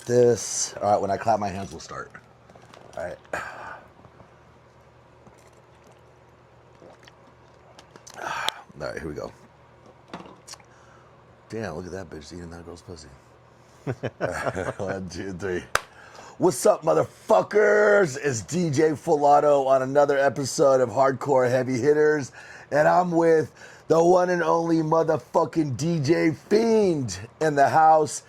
this. All right, when I clap my hands, we'll start. All right. All right, here we go. Damn, look at that bitch eating that girl's pussy. Right, 1, 2, 3. What's up, motherfuckers? It's DJ Full Auto on another episode of Hardcore Heavy Hitters, and I'm with the one and only motherfucking DJ Fiend in the house,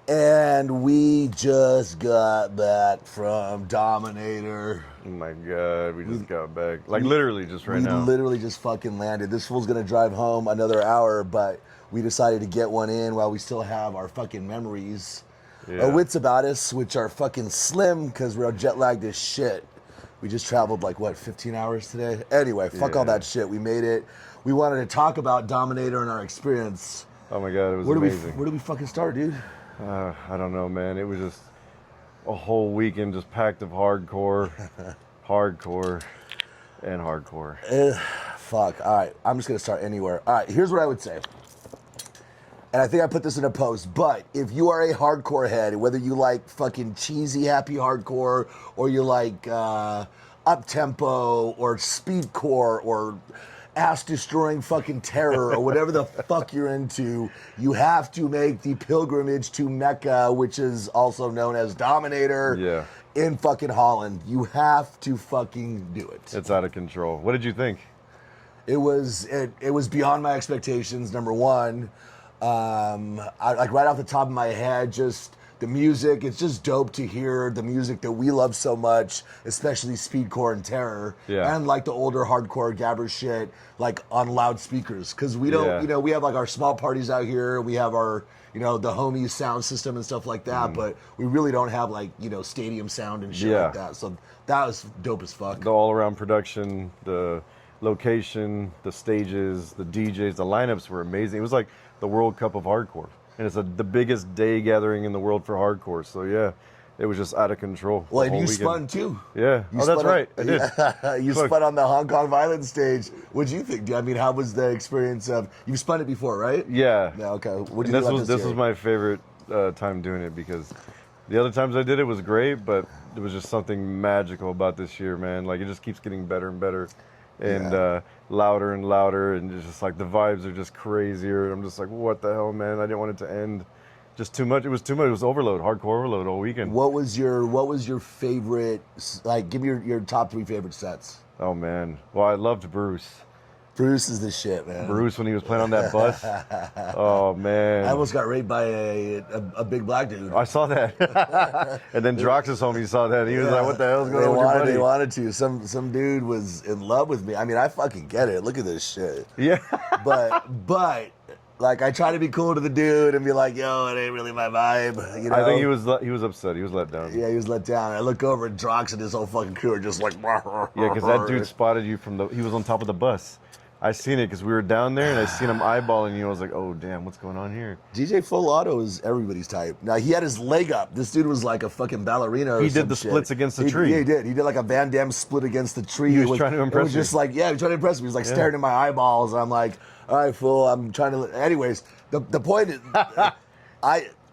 and we just got back from Dominator. Oh my God, we just got back. Like literally just right now. We literally just fucking landed. This fool's gonna drive home another hour, but we decided to get one in while we still have our fucking memories. Yeah. Wits about us, which are fucking slim because we're jet lagged as shit. We just traveled like, what, 15 hours today? Anyway, fuck all that shit. We made it. We wanted to talk about Dominator and our experience. Oh my God, it was amazing. Where do we fucking start, dude? I don't know, man. It was just a whole weekend just packed of hardcore, hardcore, and hardcore. Fuck. All right, I'm just going to start anywhere. All right, here's what I would say. And I think I put this in a post, but if you are a hardcore head, whether you like fucking cheesy, happy hardcore, or you like up-tempo, or speedcore, or ass-destroying fucking terror, or whatever the fuck you're into, you have to make the pilgrimage to Mecca, which is also known as Dominator, in fucking Holland. You have to fucking do it. It's out of control. What did you think? It was beyond my expectations, number one. Like right off the top of my head, just the music, it's just dope to hear the music that we love so much, especially speedcore and terror, and like the older hardcore Gabber shit, like on loudspeakers, because we don't, we have like our small parties out here, we have our, the homies sound system and stuff like that, but we really don't have like, stadium sound and shit like that, so that was dope as fuck. The all-around production, the location, the stages, the DJs, the lineups were amazing. It was like the World Cup of hardcore, and it's the biggest day gathering in the world for hardcore. So yeah, it was just out of control. Well, and you spun too. Yeah. That's right. I did. You spun on the Hong Kong Violence stage. What'd you think? I mean, how was the experience of? You've spun it before, right? Yeah. Yeah. Okay. What did you think? This was my favorite time doing it, because the other times I did it was great, but there was just something magical about this year, man. Like it just keeps getting better and better. And louder and louder, and it's just like the vibes are just crazier. I'm just like, what the hell, man? I didn't want it to end. Just too much. It was too much. It was overload, hardcore overload all weekend. What was your favorite? Like, give me your top 3 favorite sets. Oh man, well, I loved Bruce. Bruce is the shit, man. Bruce, when he was playing on that bus. Oh man, I almost got raped by a big black dude. I saw that. And then Drox's homie saw that. He was like, what the hell's going on with your buddy? They wanted to. Some dude was in love with me. I mean, I fucking get it. Look at this shit. Yeah. But like, I try to be cool to the dude and be like, yo, it ain't really my vibe. I think he was upset. He was let down. Yeah, he was let down. I look over at Drox and his whole fucking crew are just like, yeah, because that dude spotted you he was on top of the bus. I seen it because we were down there, and I seen him eyeballing you. I was like, oh, damn, what's going on here? DJ Full Auto is everybody's type. Now, he had his leg up. This dude was like a fucking ballerina or He did the splits against the tree. Yeah, he did. He did like a Van Damme split against the tree. He was trying to impress me. It was just like, he was trying to impress me. He was like staring at my eyeballs, and I'm like, all right, fool, I'm trying to... Anyways, the point is...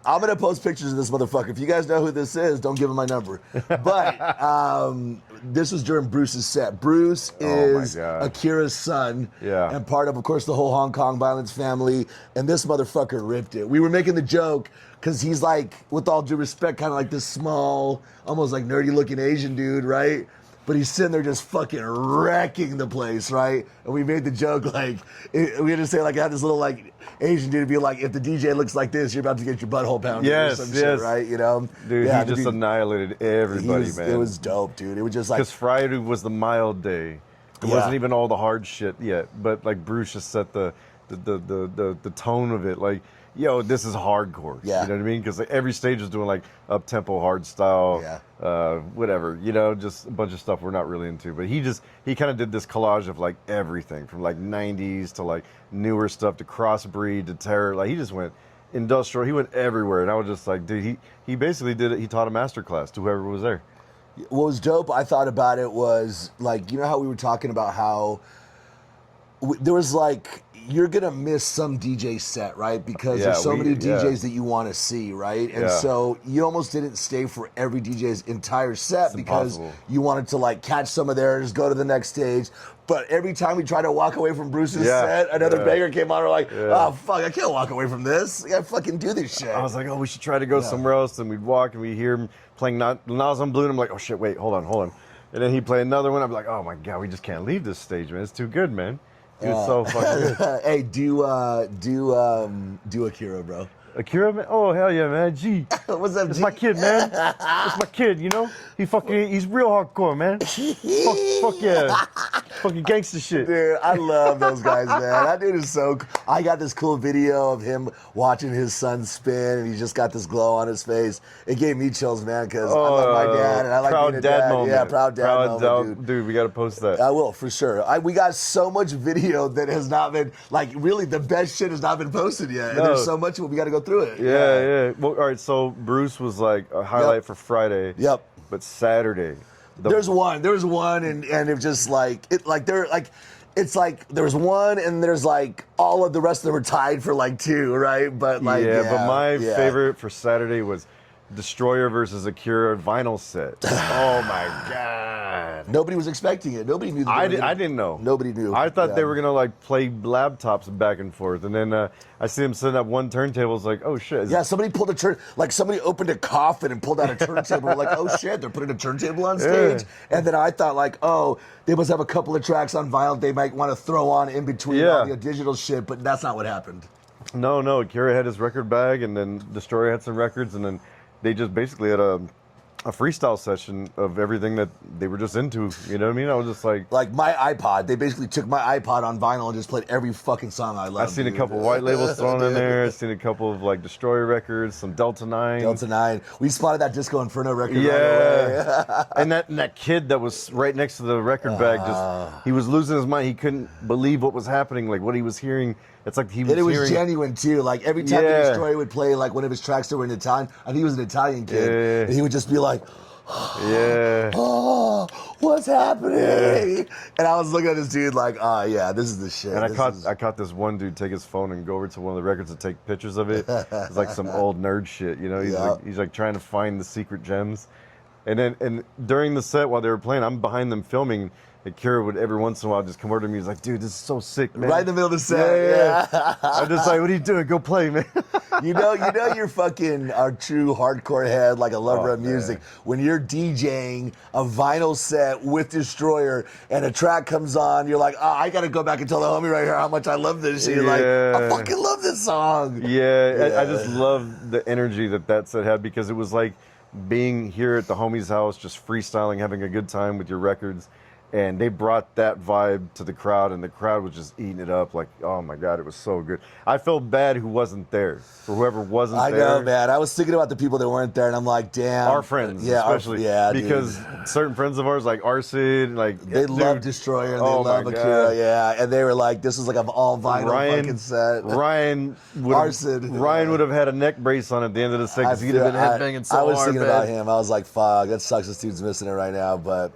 I'm going to post pictures of this motherfucker. If you guys know who this is, don't give him my number. But this was during Bruce's set. Bruce is Akira's son and part of course, the whole Hong Kong Violence family. And this motherfucker ripped it. We were making the joke because he's like, with all due respect, kind of like this small, almost like nerdy-looking Asian dude, right? But he's sitting there just fucking wrecking the place, right? And we made the joke, like, we had to say, like, I had this little, like, Asian dude be like, if the DJ looks like this, you're about to get your butthole pounded or some shit, right? Dude, he just annihilated everybody, man. It was dope, dude. It was just like... Because Friday was the mild day. It wasn't even all the hard shit yet. But, like, Bruce just set the tone of it, like... Yo, this is hardcore. Yeah. You know what I mean? Because like, every stage was doing like up-tempo, hard style, whatever. Just a bunch of stuff we're not really into. But he kind of did this collage of like everything from like 90s to like newer stuff to crossbreed to terror. Like he just went industrial. He went everywhere. And I was just like, dude, he basically did it. He taught a master class to whoever was there. What was dope, I thought about it was like, how we were talking about how there was like, you're gonna miss some DJ set, right? Because there's so many DJs that you want to see, right? And so you almost didn't stay for every DJ's entire set because you wanted to like catch some of theirs, go to the next stage. But every time we tried to walk away from Bruce's set, another banger came on. We're like, oh fuck, I can't walk away from this. I gotta fucking do this shit. I was like, oh, we should try to go somewhere else. And we'd walk and we'd hear him playing Nas on Blue. And I'm like, oh shit, wait, hold on. And then he'd play another one. I'm like, oh my god, we just can't leave this stage, man. It's too good, man. It's so fucking good. Hey, do Akira, bro. Akira, man? Oh, hell yeah, man. G. What's up, That's G? my kid, man. That's my kid, you know? He's real hardcore, man. Fuck yeah. Fucking gangster shit. Dude, I love those guys, man. That dude is so cool. I got this cool video of him watching his son spin, and he just got this glow on his face. It gave me chills, man, because I love my dad, and I like being a dad. Moment. Yeah, proud dad moment, dude. Dude, we got to post that. I will, for sure. We got so much video that has not been, like, really, the best shit has not been posted yet. And there's so much of it, we got to go through it. Yeah. Well, all right, so Bruce was like a highlight for Friday. Yep. But Saturday. There's one, and it just like, it's like there's one and there's like all of the rest of them are tied for like two, right? But like, but my favorite for Saturday was Destroyer versus Akira vinyl set. Oh my god! Nobody was expecting it. Nobody knew. I didn't know. Nobody knew. I thought they were gonna like play laptops back and forth, and then I see them setting up one turntable. It's like, oh shit! Somebody pulled a turn. Like somebody opened a coffin and pulled out a turntable. We're like, oh shit! They're putting a turntable on stage. And then I thought like, oh, they must have a couple of tracks on vinyl they might want to throw on in between all the digital shit. But that's not what happened. No. Akira had his record bag, and then Destroyer had some records, and then they just basically had a freestyle session of everything that they were just into. You know what I mean? I was just like my iPod. They basically took my iPod on vinyl and just played every fucking song I love. I've seen a couple white labels thrown in there. I've seen a couple of like Destroyer records, some Delta 9. We spotted that Disco Inferno record right away. And that kid that was right next to the record bag, he was losing his mind. He couldn't believe what was happening, like what he was hearing. It's like he was And it was genuine too. Like every time the Destroyer would play like one of his tracks that were in Italian, I think he was an Italian kid, and he would just be like, oh, what's happening? And I was looking at this dude like, this is the shit. And I caught this one dude take his phone and go over to one of the records and take pictures of it. It's like some old nerd shit, you know? He's like trying to find the secret gems. And during the set while they were playing, I'm behind them filming. Akira would every once in a while just come over to me. He's like, dude, this is so sick, man. Right in the middle of the set. Yeah. I'm just like, what are you doing? Go play, man. You know you're fucking a true hardcore head, like a lover of music. When you're DJing a vinyl set with Destroyer and a track comes on, you're like, I got to go back and tell the homie right here how much I love this shit. You're like, I fucking love this song. Yeah. I just love the energy that set had, because it was like being here at the homie's house, just freestyling, having a good time with your records. And they brought that vibe to the crowd, and the crowd was just eating it up. Like, oh my God, it was so good. I felt bad who wasn't there. For whoever wasn't there. I know, man. I was thinking about the people that weren't there, and I'm like, damn. Our friends, especially. Because certain friends of ours, like Arsid, like they love Destroyer, and they love Akira, and they were like, this is like an all vinyl fucking set. Ryan would have had a neck brace on at the end of the set because he'd have been headbanging so hard. I was thinking about him. I was like, fuck, that sucks. This dude's missing it right now, but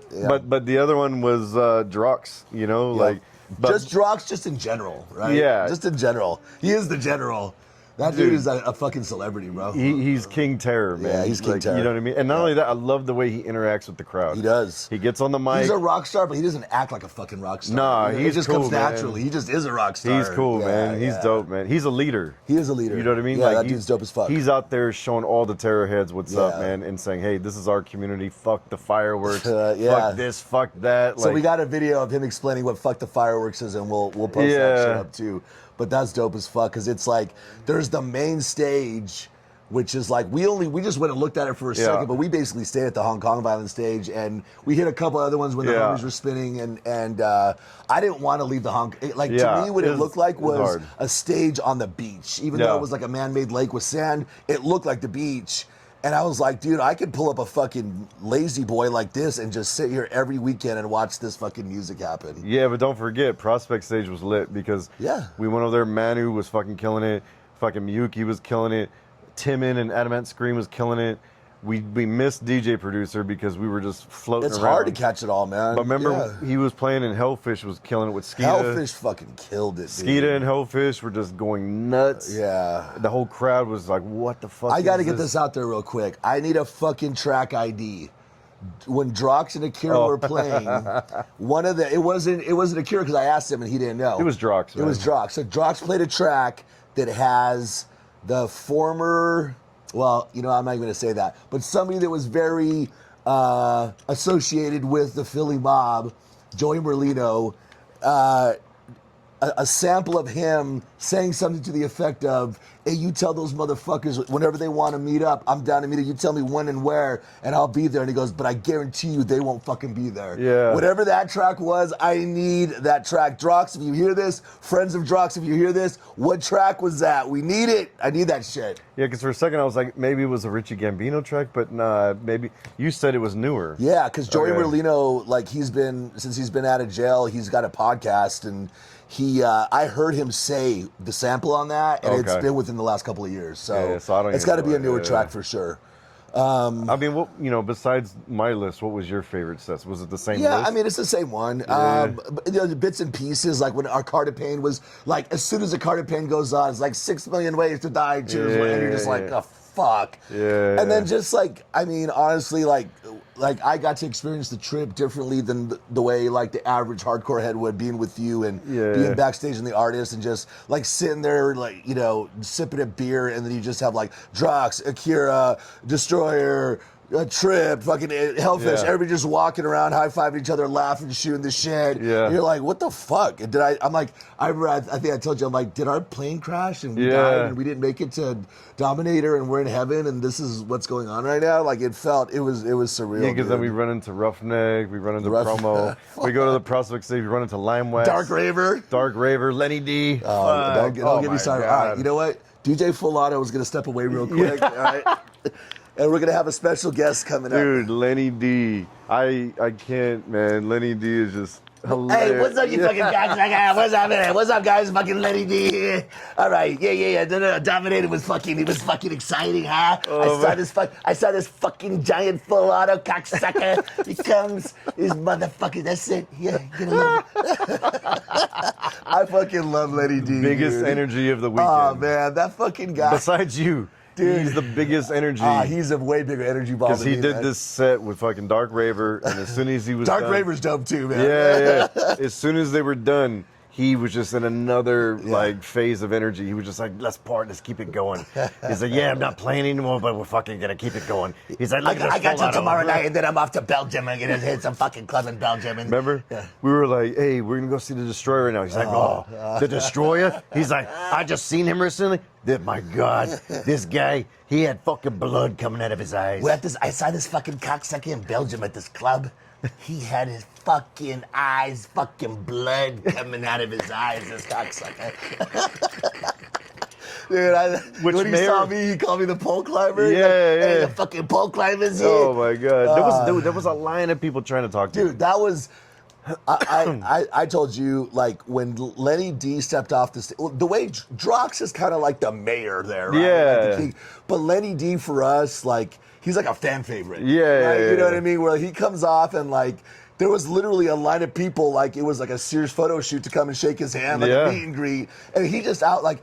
but the other one was Drox, you know, like just Drox, just in general, right? Yeah, just in general. He is the general. That dude is a fucking celebrity, bro. He's King Terror, man. Yeah, he's King Terror. You know what I mean? And not only that, I love the way he interacts with the crowd. He does. He gets on the mic. He's a rock star, but he doesn't act like a fucking rock star. Nah, he just comes naturally. He just is a rock star. He's cool, man. He's dope, man. He's a leader. He is a leader. You know what I mean? Yeah, that dude's dope as fuck. He's out there showing all the terror heads what's up, man, and saying, hey, this is our community. Fuck the fireworks. Fuck this, fuck that. So we got a video of him explaining what fuck the fireworks is, and we'll post that shit up too. But that's dope as fuck, because it's like there's the main stage, which is like we just went and looked at it for a second, but we basically stayed at the Hong Kong Violent stage, and we hit a couple other ones when the homies were spinning, and I didn't want to leave the Hong Kong. Like to me, what it looked like was a stage on the beach, even though it was like a man-made lake with sand. It looked like the beach. And I was like, dude, I could pull up a fucking lazy boy like this and just sit here every weekend and watch this fucking music happen. Yeah, but don't forget, Prospect Stage was lit because we went over there. Manu was fucking killing it. Fucking Miyuki was killing it. Timon and Adamant Scream was killing it. we missed DJ producer because we were just floating It's around. hard to catch it all, man. But remember, he was playing in Hellfish, was killing it with Skeeta. Hellfish fucking killed it, dude. Skeeta and Hellfish were just going nuts. Yeah. The whole crowd was like, what the fuck I got to get this out there real quick. I need a fucking track ID. When Drox and Akira were playing, one of the it wasn't Akira because I asked him and he didn't know. It was Drox. It was Drox. So Drox played a track that has the former, well, you know, I'm not even going to say that, but somebody that was very associated with the Philly mob, Joey Merlino, a sample of him saying something to the effect of, hey, you tell those motherfuckers whenever they want to meet up, I'm down to meet up. You tell me when and where, and I'll be there. And he goes, but I guarantee you they won't fucking be there. Yeah. Whatever that track was, I need that track. Drox, if you hear this, friends of Drox, if you hear this, what track was that? We need it. I need that shit. Yeah, because for a second I was like, maybe it was a Richie Gambino track, but nah, maybe you said it was newer. Yeah, because Joey Okay. Merlino, like since he's been out of jail, he's got a podcast, and I heard him say the sample on that, and it's Okay. been within the last couple of years. So, Yeah, so I don't it's even got to know be a it. newer Yeah. track for sure. I mean, what, you know, besides my list, what was your favorite sets? Was it the same Yeah, list? I mean, it's the same one. Yeah. But, you know, the bits and pieces, like when our Carta Pain was, like, as soon as the Carta Pain goes on, it's like 6 million ways to die, cheers, Yeah, and you're just like, yeah. oh, fuck. Yeah. And then just like, I mean, honestly, like I got to experience the trip differently than the way like the average hardcore head would, being with you and Yeah. being backstage in the artist and just like sitting there, like, you know, sipping a beer, and then you just have like Drox, Akira, Destroyer, Trip, fucking Hellfish, Yeah. everybody just walking around, high-fiving each other, laughing, shooting the shit. Yeah. And you're like, what the fuck? And I'm like, I think I told you, I'm like, did our plane crash and we Yeah. died and we didn't make it to Dominator and we're in heaven and this is what's going on right now? Like, it was surreal. Yeah, because then dude. we run into Roughneck, we run into Rough- Promo, we go to the Prospect stage, we run into Lime West, Dark Raver. Dark Raver, Lenny D. Don't get me my started. God. All right, you know what? DJ Full Auto is going to step away real quick. All right. And we're going to have a special guest coming up. Dude, Lenny D. I can't, man. Lenny D is just hilarious. Hey, what's up, you fucking guys? What's up, man? What's up, guys? Fucking Lenny D here. All right, yeah. Dominator was fucking exciting, huh? I saw this fucking giant full auto cocksucker. He comes, his motherfucker. That's it. Yeah, get a little. I fucking love Lenny D. Biggest dude. energy of the weekend. Oh man, that fucking guy. Besides you, Dude. he's the biggest energy. He's a way bigger energy ball Because than he me, did man. this set with fucking Dark Raver, and as soon as he was Dark done, Raver's dope too, man. Yeah. As soon as they were done, he was just in another like phase of energy. He was just like, let's part, let's keep it going. He's like, yeah, I'm not playing anymore, but we're fucking gonna keep it going. He's like, look at I got Full till tomorrow Auto. night, and then I'm off to Belgium. I'm gonna hit some fucking club in Belgium. And Remember? Yeah. We were like, hey, we're gonna go see the Destroyer right now. He's like, oh, the Destroyer? He's like, I just seen him recently. My God, this guy, he had fucking blood coming out of his eyes. I saw this fucking cocksucker in Belgium at this club. He had his fucking eyes, fucking blood coming out of his eyes, this cocksucker. Dude, when he saw me, he called me the pole climber. Yeah, Hey, yeah. the fucking pole climbers here. Oh my God, there was a line of people trying to talk to him. Dude, that was. I told you, like, when Lenny D stepped off the stage, the way Drox is kind of like the mayor there, right? Yeah. Like the king. But Lenny D for us, like, he's like a fan favorite. Yeah, right? yeah, You know what yeah. I mean? Where he comes off and, like, there was literally a line of people, like, it was like a Sears photo shoot to come and shake his hand, like Yeah. a meet and greet. And he just out, like,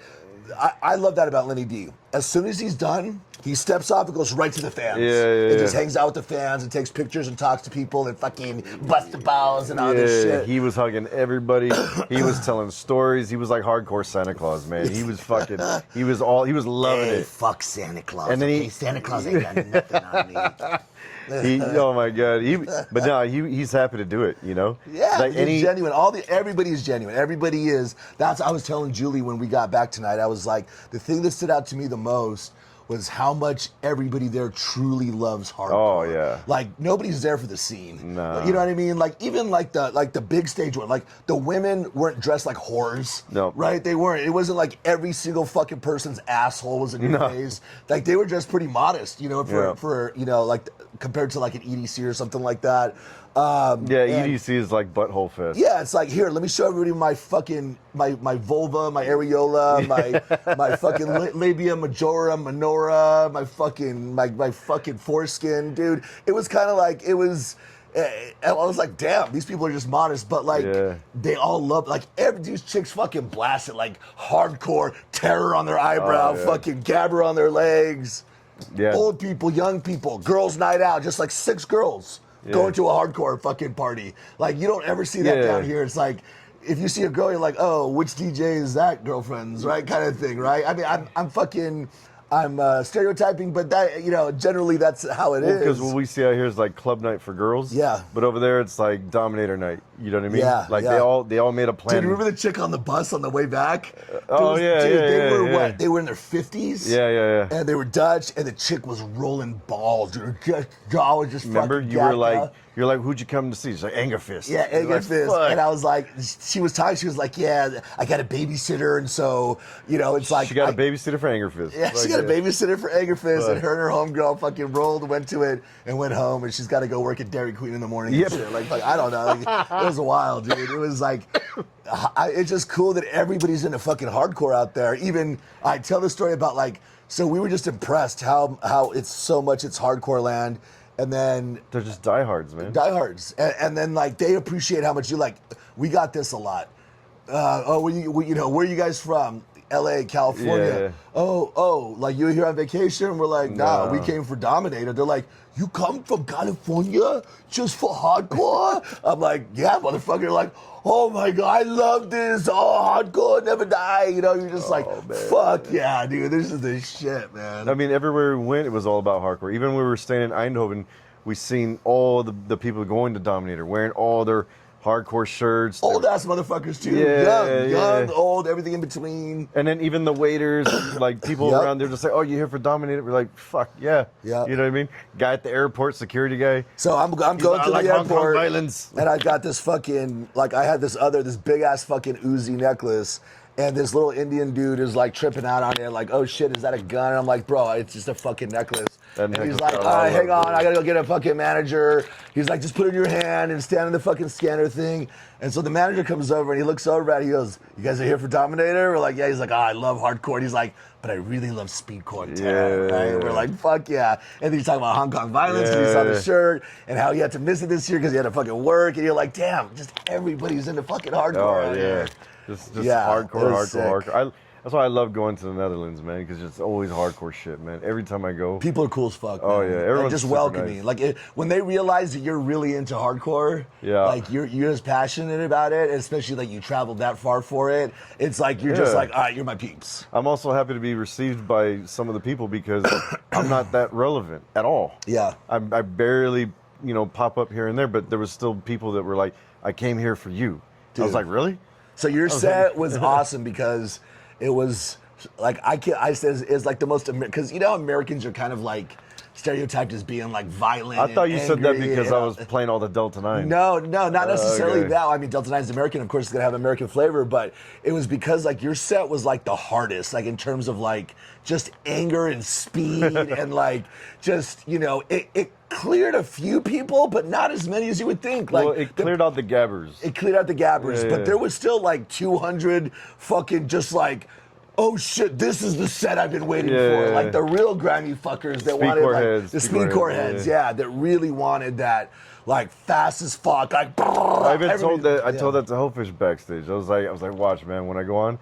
I love that about Lenny D. As soon as he's done, he steps off and goes right to the fans. Yeah. And just hangs out with the fans and takes pictures and talks to people and fucking busts the balls and all this shit. He was hugging everybody. He was telling stories. He was like hardcore Santa Claus, man. He was fucking. He was loving Hey, it. fuck Santa Claus. And then okay? Santa Claus ain't got nothing on me. Oh my God. He's happy to do it. You know. Yeah, Like he's genuine. Everybody is genuine. Everybody is. I was telling Julie when we got back tonight. I was like, the thing that stood out to me the most was how much everybody there truly loves hardcore. Oh, yeah. Like nobody's there for the scene. No. You know what I mean? Like even like the big stage one. Like the women weren't dressed like whores. No. Right? They weren't. It wasn't like every single fucking person's asshole was in your face. Like they were just pretty modest. You know, for you know, like compared to like an EDC or something like that. EDC is like butthole fest. Yeah, it's like, here, let me show everybody my fucking, my vulva, my areola, my fucking labia majora, minora, fedora, my fucking foreskin, dude. It was kind of like I was like, damn, these people are just modest, but like they all love like these chicks fucking blast it like hardcore terror on their eyebrow, fucking Gabber on their legs. Yeah. Old people, young people, girls' night out, just like 6 girls going to a hardcore fucking party. Like you don't ever see that down here. It's like if you see a girl, you're like, oh, which DJ is that girlfriend's, right? Kind of thing, right? I mean, I'm stereotyping, but that, generally that's how it is. Because what we see out here is like club night for girls. Yeah. But over there, it's like Dominator night. You know what I mean? Yeah. Like they all made a plan. Dude, remember the chick on the bus on the way back? They were what? They were in their 50s. Yeah. And they were Dutch, and the chick was rolling balls, dude. Her jaw was just remember, fucking you're like, who'd you come to see? She's like, Anger Fist. Yeah, Anger Fist. Fuck. And I was like, she was talking, she was like, yeah, I got a babysitter, and so, it's like. She got a babysitter for Anger Fist. Yeah, she got a babysitter for Anger Fist, and her and her homegirl fucking went to it, and went home, and she's got to go work at Dairy Queen in the morning. Yep. And shit. Like, I don't know. Like, it was wild, dude. It was like, it's just cool that everybody's into fucking hardcore out there. Even, I tell the story about like, so we were just impressed how it's hardcore land. And then they're just diehards, man. Diehards, and then like they appreciate how much you like. We got this a lot. Where are you guys from? L.A., California. Yeah. Oh, like you were here on vacation? We're like, nah, we came for Dominator. They're like, you come from California just for hardcore? I'm like, yeah, motherfucker. Like, oh my God, I love this. Oh, hardcore, never die. You're just like, man, fuck yeah, dude. This is the shit, man. I mean, everywhere we went, it was all about hardcore. Even when we were staying in Eindhoven, we seen all the people going to Dominator wearing all their hardcore shirts. Old ass motherfuckers too. Young, old, everything in between. And then even the waiters, like people around there just like, oh, you here for Dominator? We're like, fuck, yeah. You know what I mean? Guy at the airport, security guy. So I'm going to the airport. Hong Kong violence. And I got this fucking, like I had this big ass fucking Uzi necklace. And this little Indian dude is like tripping out on it, like, oh shit, is that a gun? And I'm like, bro, it's just a fucking necklace. And he's like, all right, hang on, I gotta go get a fucking manager. He's like, just put it in your hand and stand in the fucking scanner thing. And so the manager comes over and he looks over at it, he goes, you guys are here for Dominator? We're like, yeah. He's like, I love hardcore. And he's like, but I really love speedcore and terror, right? And we're like, fuck yeah. And then he's talking about Hong Kong violence, and he saw the shirt, and how he had to miss it this year because he had to fucking work. And you're like, damn, just everybody's into fucking hardcore out here. Just hardcore. That's why I love going to the Netherlands, man, because it's always hardcore shit, man. Every time I go. People are cool as fuck, man. Oh, yeah. Everyone's just welcoming. Nice. Like, when they realize that you're really into hardcore, like, you're as passionate about it, especially, like, you traveled that far for it, it's like, you're just like, all right, you're my peeps. I'm also happy to be received by some of the people because I'm not that relevant at all. Yeah. I barely, pop up here and there, but there was still people that were like, I came here for you. Dude. I was like, really? So your set was awesome because it was like I said it's like the most because Americans are kind of like stereotyped as being like violent. I thought you said that because I was playing all the Delta 9. No, not necessarily that. I mean, Delta 9 is American, of course, it's gonna have American flavor, but it was because like your set was like the hardest, like in terms of like just anger and speed and like just it cleared a few people, but not as many as you would think. Like, well, it cleared out the gabbers. It cleared out the gabbers, but there was still like 200 fucking just like, oh shit, this is the set I've been waiting for. Like the real grimy fuckers that wanted like the speedcore heads, that really wanted that like fast as fuck. Like I even told that I told that to Hellfish backstage. I was like, watch, man, when I go on,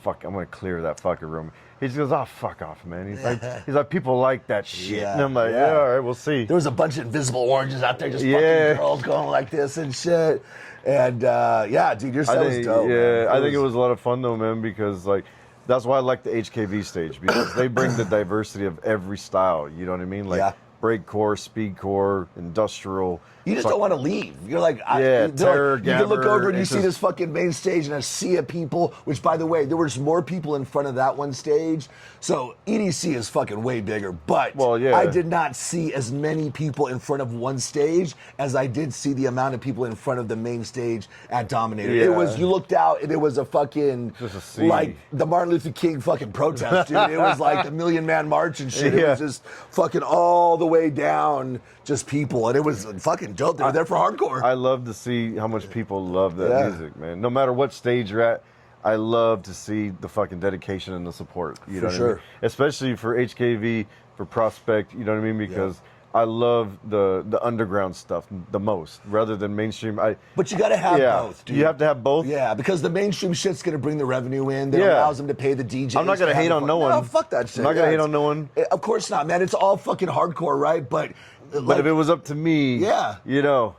fuck, I'm gonna clear that fucking room. He just goes, oh, fuck off, man. He's like, people like that shit. And I'm like, all right, we'll see. There was a bunch of invisible oranges out there, just fucking girls going like this and shit. And dude, your set was dope. Yeah, I think it was a lot of fun though, man, because like that's why I like the HKV stage because they bring the diversity of every style. You know what I mean? Like breakcore, speedcore, industrial. You just don't want to leave. You're like, terror, you can look over and you see this fucking main stage and a sea of people, which by the way, there was more people in front of that one stage. So EDC is fucking way bigger, but I did not see as many people in front of one stage as I did see the amount of people in front of the main stage at Dominator. It was, you looked out and it was a fucking, like the Martin Luther King fucking protest, dude. It was like the Million Man March and shit. It was just fucking all the way down, just people. And it was fucking dope. They were there for hardcore. I love to see how much people love that music, man. No matter what stage you're at, I love to see the fucking dedication and the support. You know what I sure. mean? Especially for HKV, for Prospect. You know what I mean? Because I love the underground stuff the most, rather than mainstream. But you got to have both, dude. You have to have both. Yeah, because the mainstream shit's gonna bring the revenue in. That allows them to pay the DJs. I'm not gonna hate on no one. No, fuck that shit. I'm not gonna hate on no one. Of course not, man. It's all fucking hardcore, right? But if it was up to me, you know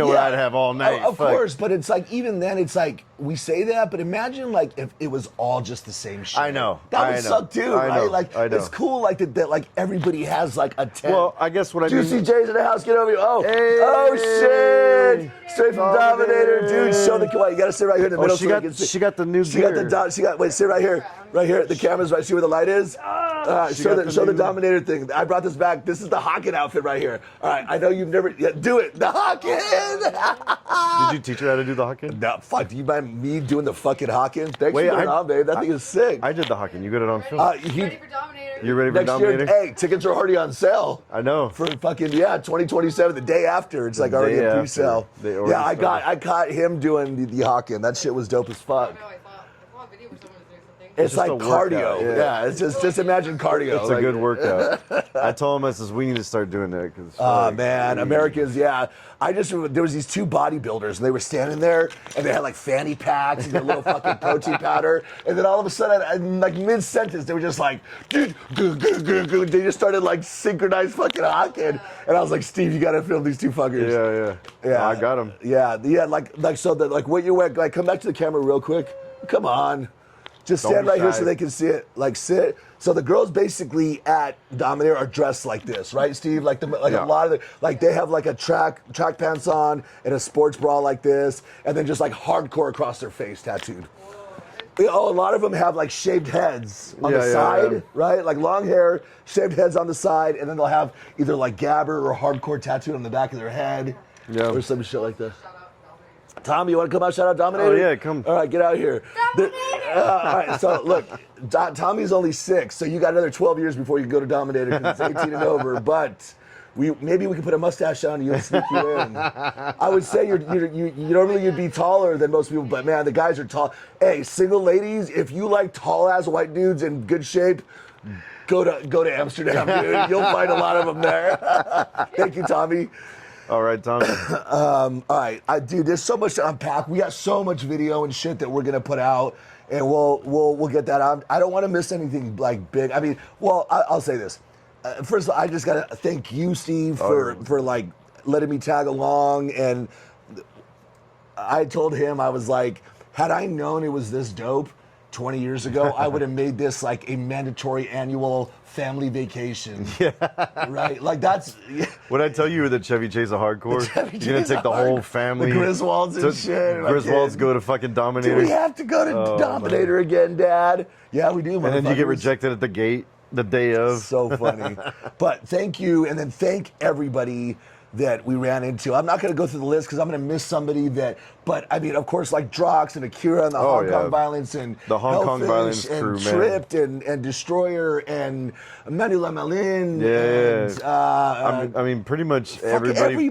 what I'd have all night. Of course, but it's like, even then, it's like, we say that, but imagine like if it was all just the same shit. I know. That would suck too, right? Like, I know. it's cool like that like everybody has like a 10. Well, I guess what I do. Juicy J's in the house, get over here. Oh, hey, oh shit! Straight from Dominator, dude. Show the, come on, you gotta sit right here in the middle. She got the new gear. Wait, sit right here. Right here. The camera's right. See where the light is? Show the Dominator thing. I brought this back. This is the Hakken outfit right here. All right, I know you've never. Yeah, do it. The Hakken. Did you teach her how to do the Hakken? No, fuck. Do you mind me doing the fucking Hakken? Thanks Wait, for putting it on, babe. That thing is sick. I did the Hakken. You got it on film. Ready for Dominator. You ready for Dominator? Year, hey, tickets are already on sale. I know. For fucking 2027, the day after. It's like already in pre-sale. Yeah, I caught him doing the Hakken. That shit was dope as fuck. I saw a video where someone was doing something. It's like cardio. Yeah, it's just imagine cardio. It's a good workout. I told him, I says, we need to start doing that. Oh, man. Americans, I just remember there was these two bodybuilders, and they were standing there, and they had like fanny packs and their little fucking protein powder. And then all of a sudden, like mid-sentence, they were just like, dude, they just started like synchronized fucking Hakken. And I was like, Steve, you got to film these two fuckers. Yeah. I got them. Yeah, so that, like, what you went, like, come back to the camera real quick. Come on. Just stand right here so they can see it. Like, sit. So the girls basically at Dominator are dressed like this, right, Steve? Like a lot of the, like, they have like a track pants on and a sports bra like this, and then just like hardcore across their face tattooed. Oh, a lot of them have like shaved heads on the side, right? Like long hair, shaved heads on the side, and then they'll have either like Gabber or hardcore tattooed on the back of their head, or some shit like this. Tom, you want to come out, shout out Dominator? Oh, yeah, come. All right, get out here. All right, so look, Tommy's only 6, so you got another 12 years before you can go to Dominator because it's 18 and over, but maybe we can put a mustache on you and sneak you in. I would say you normally you'd be taller than most people, but man, the guys are tall. Hey, single ladies, if you like tall-ass white dudes in good shape, go to Amsterdam, dude. You'll find a lot of them there. Thank you, Tommy. All right, Tommy. All right, dude. There's so much to unpack. We got so much video and shit that we're gonna put out, and we'll get that out. I don't want to miss anything like big. I mean, I'll say this. First of all, I just gotta thank you, Steve, for like letting me tag along. And I told him, I was like, had I known it was this dope 20 years ago, I would have made this like a mandatory annual family vacation. Yeah. Right? Like that's... When I tell you that Chevy Chase a hardcore, you're going to take the whole family. The Griswolds and shit. Griswolds go to fucking Dominator. Do we have to go to Dominator again, Dad? Yeah, we do, motherfuckers. And then you get rejected at the gate the day of. So funny. But thank you, and then thank everybody that we ran into. I'm not going to go through the list because I'm going to miss somebody but I mean, of course, like Drox and Akira and the Hong Kong Violence and the Hong Kong Violence and crew, Tripped and Destroyer and Manu Lamalin. And, I mean, pretty much everybody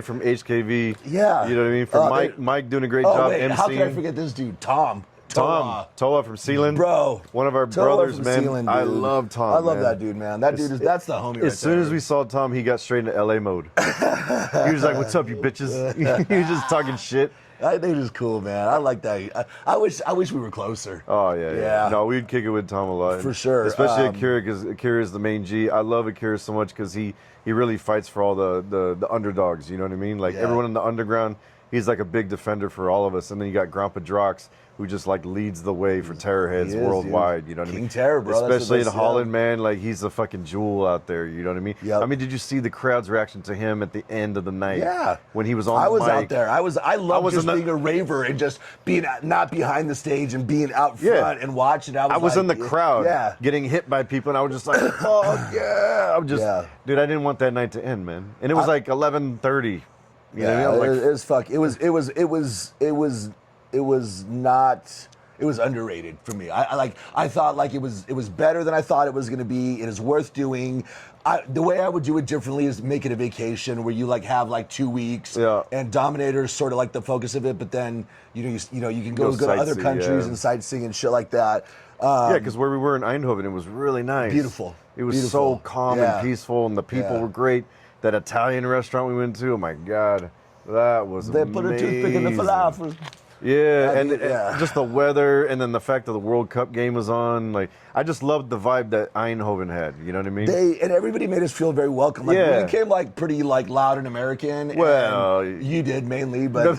from HKV. Yeah. You know what I mean? Mike doing a great job wait, emceeing. How can I forget this dude? Tom Toa from Sealand. Bro. One of our Toa brothers, from man. Sealand, I love Tom. I love that dude, man. That's the homie right there. As soon as we saw Tom, he got straight into LA mode. He was like, "What's up, you bitches?" He was just talking shit. I think it's cool, man. I like that. I wish we were closer. Oh, yeah. No, we'd kick it with Tom a lot. For sure. Especially Akira, because Akira is the main G. I love Akira so much because he really fights for all the underdogs, you know what I mean? Like, everyone in the underground, he's like a big defender for all of us. And then you got Grandpa Drox, who just like leads the way for terror heads worldwide, dude. You know what I mean? King Terror, bro. Especially in Holland, man. Like, he's a fucking jewel out there, you know what I mean? Yep. I mean, did you see the crowd's reaction to him at the end of the night? Yeah. When he was on I was the mic. out there. I love just being a raver and just being not behind the stage and being out front and watching. I was in the crowd getting hit by people, and I was just like, fuck yeah. Dude, I didn't want that night to end, man. And it was like 11:30. You know what I mean? It was fuck. It was underrated for me. I thought like it was better than I thought it was going to be. It is worth doing. The way I would do it differently is make it a vacation where you like have like 2 weeks, and Dominator is sort of like the focus of it. But then you can go to other countries and sightseeing and shit like that. Yeah, because where we were in Eindhoven, it was really nice. Beautiful. It was so calm and peaceful, and the people were great. That Italian restaurant we went to, oh my God, that was amazing. They put a toothpick in the falafel. Yeah, and just the weather, and then the fact that the World Cup game was on. Like, I just loved the vibe that Eindhoven had. You know what I mean? And everybody made us feel very welcome. Like, we became like pretty like loud and American. Well, and you did mainly, but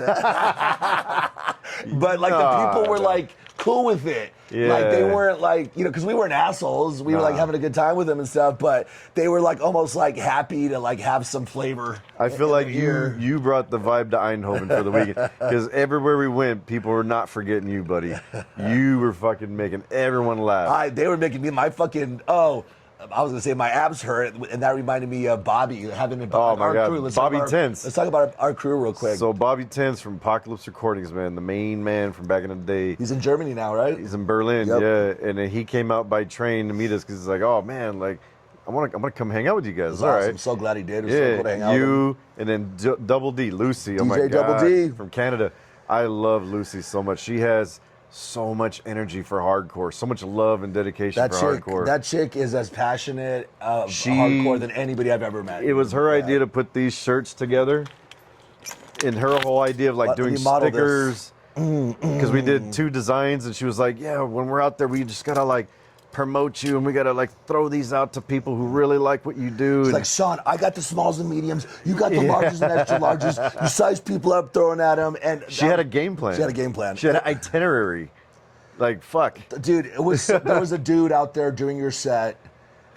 but like the people were like cool with it. Yeah. Like they weren't like, because we weren't assholes. We were like having a good time with them and stuff, but they were like almost like happy to like have some flavor. I feel like you brought the vibe to Eindhoven for the weekend, because everywhere we went, people were not forgetting you, buddy. You were fucking making everyone laugh. They were making me my fucking I was gonna say my abs hurt, and that reminded me of Bobby having been oh my our God. crew. Bobby Tense. Let's talk about our crew real quick. So Bobby Tense from Apocalypse Recordings, man, the main man from back in the day. He's in Germany now, right? He's in Berlin, yeah. And then he came out by train to meet us because he's like, oh man, like I'm gonna come hang out with you guys. All right. I'm so glad he did. It was so cool to hang out with you and then Double D, Lucy. Oh my DJ God, Double D from Canada. I love Lucy so much. She has so much energy for hardcore, so much love and dedication for hardcore. That chick is as passionate of hardcore than anybody I've ever met. It was her idea to put these shirts together, and her whole idea of like doing stickers, because we did 2 designs, and she was like, yeah, when we're out there, we just gotta like promote you, and we gotta like throw these out to people who really like what you do. It's like, Sean, I got the smalls and mediums, you got the larges and extra larges, you size people up, throwing at them, and she had a game plan. She had a game plan. She had an itinerary. Like, fuck. Dude, there was a dude out there during your set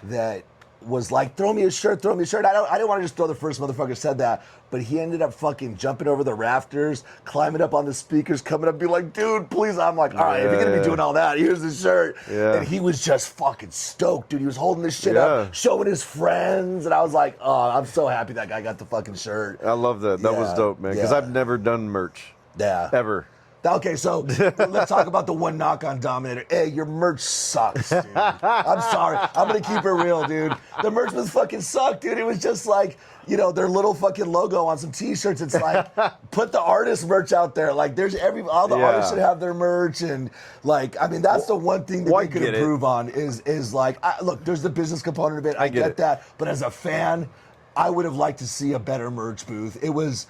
that was like, throw me a shirt. I didn't want to just throw the first motherfucker said that, but he ended up fucking jumping over the rafters, climbing up on the speakers, coming up, be like, dude, please. I'm like, all right, if you're gonna be doing all that, here's the shirt. Yeah. And he was just fucking stoked, dude. He was holding this shit up, showing his friends, and I was like, oh, I'm so happy that guy got the fucking shirt. I love that. That was dope, man. Because I've never done merch. Yeah. Ever. Okay, so let's talk about the one knock on Dominator. Hey, your merch sucks, dude. I'm sorry. I'm going to keep it real, dude. The merch was fucking sucked, dude. It was just like, their little fucking logo on some T-shirts. It's like, put the artist merch out there. Like, there's all the artists should have their merch. And, like, I mean, that's the one thing that they could improve on is like, look, there's the business component of it. I get that. But as a fan, I would have liked to see a better merch booth. It was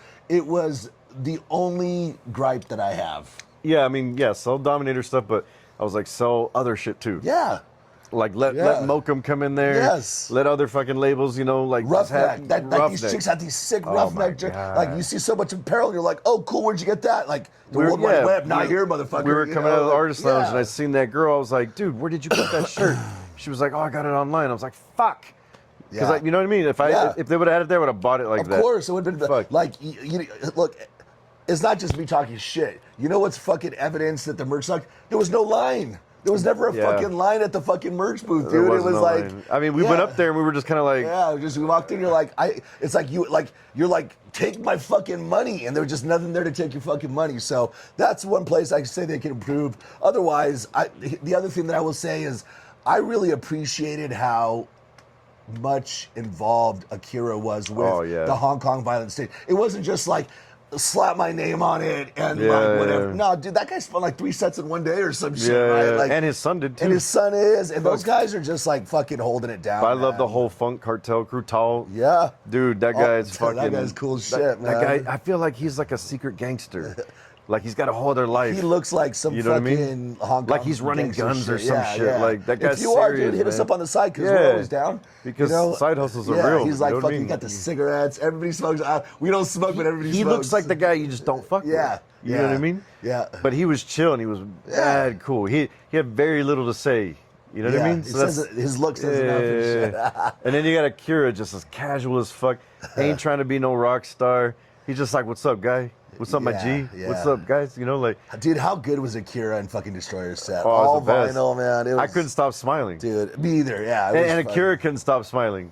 the only gripe that I have. Yeah, I mean, sell Dominator stuff, but I was like, sell other shit too. Yeah. Like, let Mokum come in there. Yes. Let other fucking labels, like... Roughneck. These chicks had these sick Roughneck. Like, you see so much apparel, and you're like, oh, cool, where'd you get that? Like, the World Wide Web, not here, motherfucker. We were coming out of the artist lounge, and I seen that girl. I was like, dude, where did you get that shirt? She was like, oh, I got it online. I was like, fuck. Because, you know what I mean? If they would have had it there, I would have bought it like that. Of course, it would have been... Fuck. Like, look... It's not just me talking shit. You know what's fucking evidence that the merch sucked? There was no line. There was never a fucking line at the fucking merch booth, dude. It was no like, line. I mean, we went up there and we were just kind of like, we walked in. You're like, it's like you're like, take my fucking money, and there was just nothing there to take your fucking money. So that's one place I say they can improve. Otherwise, the other thing that I will say is, I really appreciated how much involved Akira was with the Hong Kong violent state. It wasn't just like, slap my name on it and like whatever. No, dude, that guy spun like 3 sets in one day or some shit, right? Like, and his son did too. And his son is, and those guys are just like fucking holding it down. But I love the whole Funk Cartel crew. Tall, dude, that guy's fucking. That guy's cool as shit, man. That guy, I feel like he's like a secret gangster. Like he's got a whole other life. He looks like some fucking Hong Kong, like he's running guns or some shit. Yeah. Like that guy's serious. If you are, dude, hit man. us up on the side because we're always down. Because side hustles are real. He's like fucking got the cigarettes. Everybody smokes. We don't smoke, but everybody smokes. He looks like the guy you just don't fuck with. You know what I mean? Yeah. But he was chill and he was mad cool. He had very little to say. You know what I mean? So his looks says enough and shit. And then you got Akira just as casual as fuck. Ain't trying to be no rock star. He's just like, what's up, guy? What's up, my G? What's up, guys? Dude, how good was Akira and fucking Destroyer's set? Oh, all vinyl, man. I couldn't stop smiling. Dude, me either, And Akira couldn't stop smiling.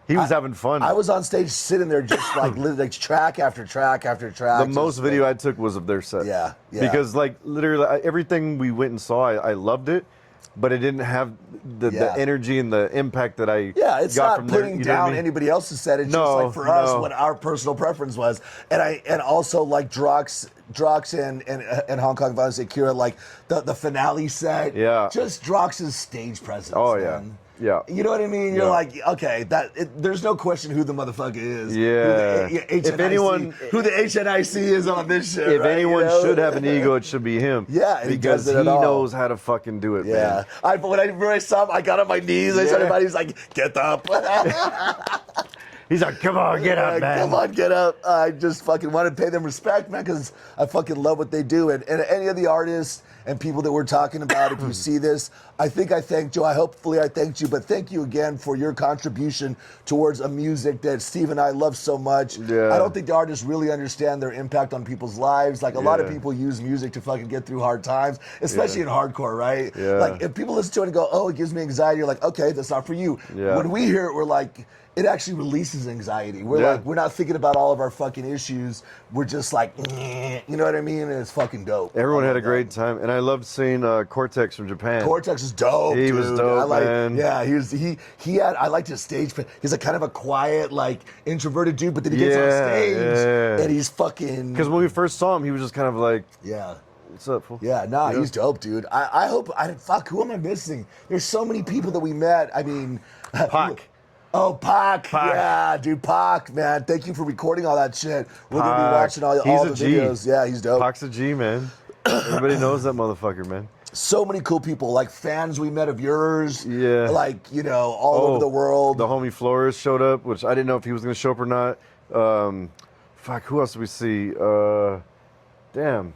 He was having fun. I was on stage sitting there just like track after track after track. The most video I took was of their set. Yeah. Because like literally everything we went and saw, I loved it. but it didn't have the energy and the impact that I it's got not from there. putting You know what down I mean? anybody else's set. It's just like for us what our personal preference was, and also like Drox and Hong Kong Violence Akira, like the finale set. Yeah. Just Drox's stage presence. Oh man. Yeah. You know what I mean? You're like, okay, there's no question who the motherfucker is. Yeah. If anyone, who the HNIC is on this show. If anyone should have an ego, it should be him. Yeah, and because he knows how to fucking do it. Yeah. Man. When I saw him, I got on my knees. I saw everybody. He's like, get up. He's like, come on, get up, man. Come on, get up. I just fucking want to pay them respect, man, because I fucking love what they do. And any of the artists and people that we're talking about, if you see this, I think I thanked you. Hopefully I thanked you, but thank you again for your contribution towards a music that Steve and I love so much. Yeah. I don't think the artists really understand their impact on people's lives. Like a lot of people use music to fucking get through hard times, especially in hardcore, right? Yeah. Like if people listen to it and go, oh, it gives me anxiety, you're like, okay, that's not for you. Yeah. When we hear it, we're like, it actually releases anxiety. We're like, we're not thinking about all of our fucking issues. We're just like, you know what I mean? And it's fucking dope. Everyone had a great time, and I loved seeing Cortex from Japan. Cortex is dope. He was dope, man. Yeah, he had. I liked his stage. He's a kind of a quiet, like introverted dude, but then he gets on stage and he's fucking. Because when we first saw him, he was just kind of like, yeah. What's up, fool? Yeah, he's dope, dude. I hope. Fuck, who am I missing? There's so many people that we met. I mean, Pac. Oh, Pac. Yeah, dude, Pac, man. Thank you for recording all that shit. We're going to be watching all the videos. Yeah, he's dope. Pac's a G, man. Everybody knows that motherfucker, man. So many cool people, like fans we met of yours. Yeah. Like, all over the world. The homie Flores showed up, which I didn't know if he was going to show up or not. Fuck, who else did we see? Damn.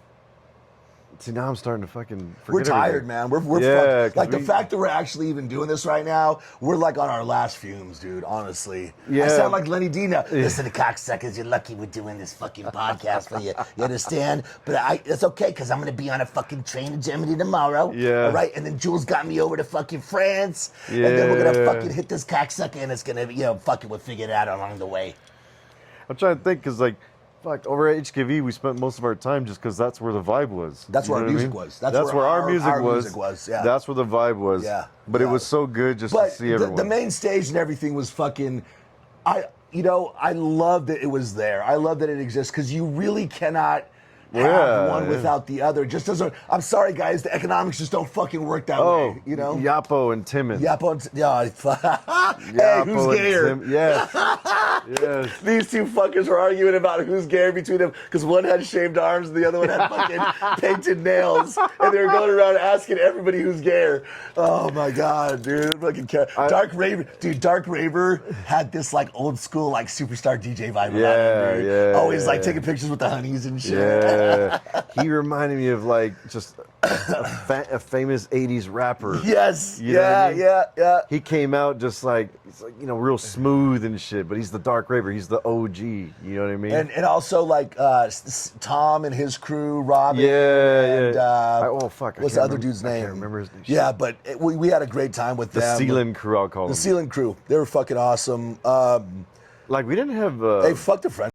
See, now I'm starting to fucking forget. We're tired, everything. man. We're fucked. Like, the fact that we're actually even doing this right now, we're like on our last fumes, dude, honestly. Yeah. I sound like Lenny D now. Listen, cocksuckers, you're lucky we're doing this fucking podcast for you. You understand? But it's okay, because I'm going to be on a fucking train to Germany tomorrow. Yeah. All right? And then Jules got me over to fucking France. Yeah. And then we're going to fucking hit this cocksucker, and it's going to, fucking we'll figure it out along the way. I'm trying to think, because, like, fuck, over at HKV, we spent most of our time just because that's where the vibe was. That's where our music was. That's where our music was. Yeah. That's where the vibe was. Yeah. But it was so good just to see everyone. The main stage and everything was fucking. I love that it was there. I love that it exists because you really cannot have one without the other. Just doesn't. I'm sorry, guys. The economics just don't fucking work that way. You know. Yapo and Timmons. Hey, who's gayer? Yes. Yes. These two fuckers were arguing about who's gayer between them because one had shaved arms and the other one had fucking painted nails, and they were going around asking everybody who's gayer. Oh my god, dude! Fucking Dark Raver had this like old school like superstar DJ vibe about him, dude. Yeah. Always like taking pictures with the honeys and shit. Yeah. He reminded me of like just a famous 80s rapper. Yes. You know what I mean? Yeah. He came out just like, real smooth and shit, but he's the Dark Raver. He's the OG. You know what I mean? And also like Tom and his crew, Robin. Yeah. And, fuck. What's the other dude's name? I can't remember his name. Yeah, but we had a great time with them. The Sealand crew, I'll call them. The Sealand crew. They were fucking awesome. Like, we didn't have... Hey, fuck the French.